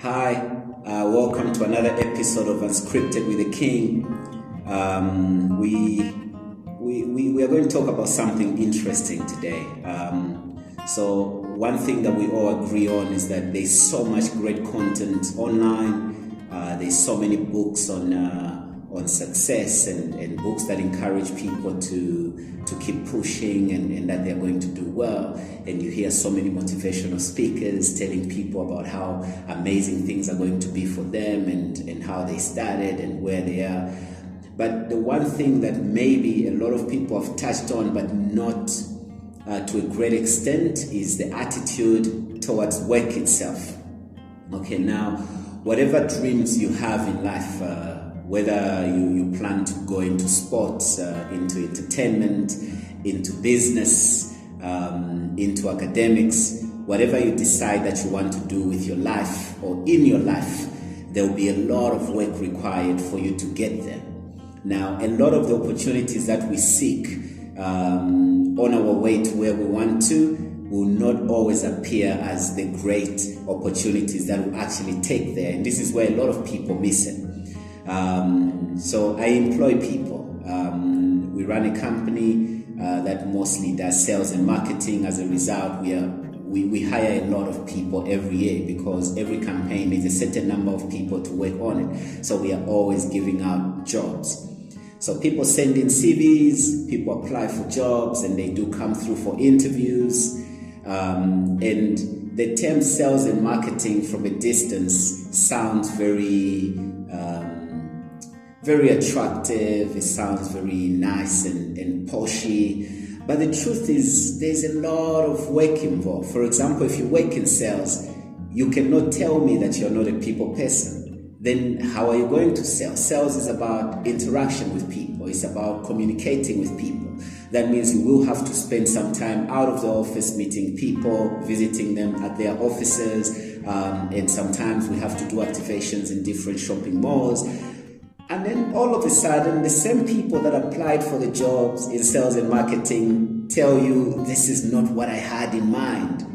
Hi, welcome to another episode of Unscripted with the King. We are going to talk about something interesting today. So one thing that we all agree on is that there's so much great content online. There's so many books on success and books that encourage people to keep pushing and that they're going to do well. And you hear so many motivational speakers telling people about how amazing things are going to be for them and how they started and where they are. But the one thing that maybe a lot of people have touched on but not to a great extent is the attitude towards work itself. Okay, now whatever dreams you have in life, whether you plan to go into sports, into entertainment, into business, into academics, whatever you decide that you want to do with your life or in your life, there will be a lot of work required for you to get there. Now, a lot of the opportunities that we seek on our way to where we want to will not always appear as the great opportunities that will actually take there. And this is where a lot of people miss it. So I employ people. We run a company that mostly does sales and marketing. As a result, we hire a lot of people every year because every campaign needs a certain number of people to work on it. So we are always giving out jobs. So people send in CVs, people apply for jobs, and they do come through for interviews. And the term sales and marketing from a distance sounds very attractive. It sounds very nice and poshy. But the truth is, there's a lot of work involved. For example, if you work in sales, you cannot tell me that you're not a people person. Then how are you going to sell? Sales is about interaction with people. It's about communicating with people. That means you will have to spend some time out of the office meeting people, visiting them at their offices, and sometimes we have to do activations in different shopping malls. And then all of a sudden, the same people that applied for the jobs in sales and marketing tell you, this is not what I had in mind.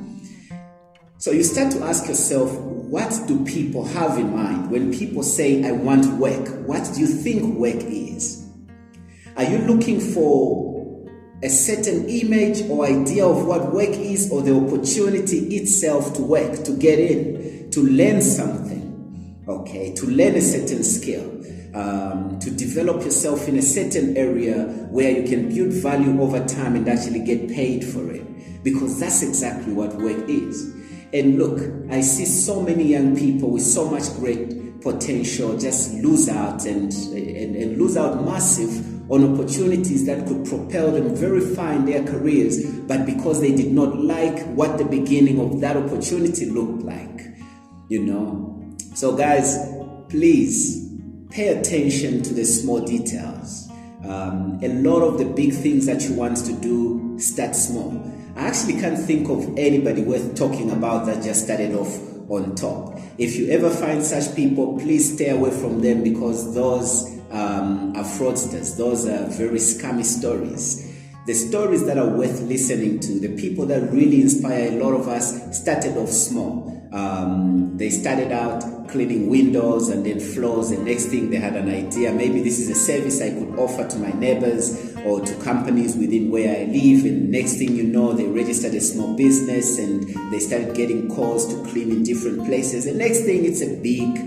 So you start to ask yourself, what do people have in mind? When people say, I want work, what do you think work is? Are you looking for a certain image or idea of what work is, or the opportunity itself to work, to get in, to learn something, okay, to learn a certain skill? To develop yourself in a certain area where you can build value over time and actually get paid for it, because that's exactly what work is. And look, I see so many young people with so much great potential just lose out and lose out massive on opportunities that could propel them very far in their careers, but because they did not like what the beginning of that opportunity looked like, So guys, please, pay attention to the small details. A lot of the big things that you want to do start small. I actually can't think of anybody worth talking about that just started off on top. If you ever find such people, please stay away from them, because those are fraudsters. Those are very scammy stories. The stories that are worth listening to, the people that really inspire a lot of us, started off small. They started out cleaning windows and then floors, and next thing they had an idea, maybe this is a service I could offer to my neighbors or to companies within where I live, and next thing you know, they registered a small business and they started getting calls to clean in different places, and next thing it's a big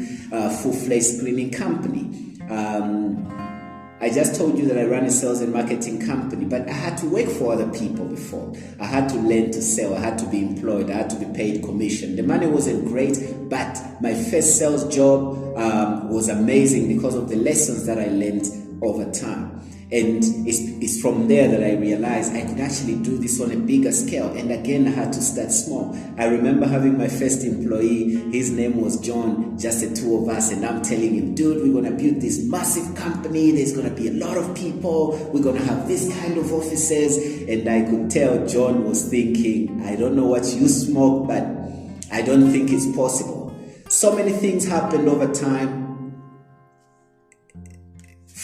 full-fledged cleaning company. I just told you that I run a sales and marketing company, but I had to work for other people before. I had to learn to sell. I had to be employed. I had to be paid commission. The money wasn't great, but my first sales job was amazing because of the lessons that I learned over time. And it's from there that I realized I could actually do this on a bigger scale. And again, I had to start small. I remember having my first employee. His name was John, just the two of us. And I'm telling him, dude, we're going to build this massive company. There's going to be a lot of people. We're going to have this kind of offices. And I could tell John was thinking, I don't know what you smoke, but I don't think it's possible. So many things happened over time.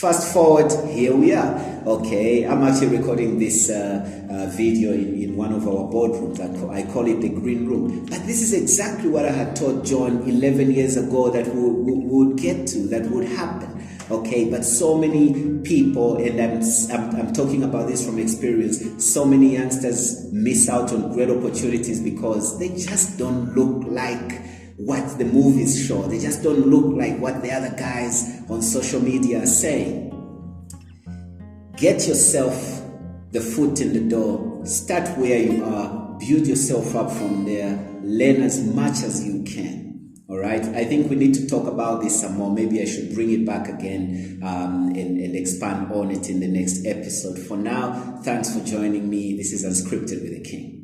Fast forward, here we are. Okay, I'm actually recording this video in one of our boardrooms. I call it the green room. But this is exactly what I had told John 11 years ago that we would get to, that would happen. Okay, but so many people, and I'm talking about this from experience, so many youngsters miss out on great opportunities because they just don't look like what the movies show. They just don't look like what the other guys on social media are saying. Get yourself the foot in the door. Start where you are. Build yourself up from there. Learn as much as you can. All right. I think we need to talk about this some more. Maybe I should bring it back again and expand on it in the next episode. For now, thanks for joining me. This is Unscripted with the King.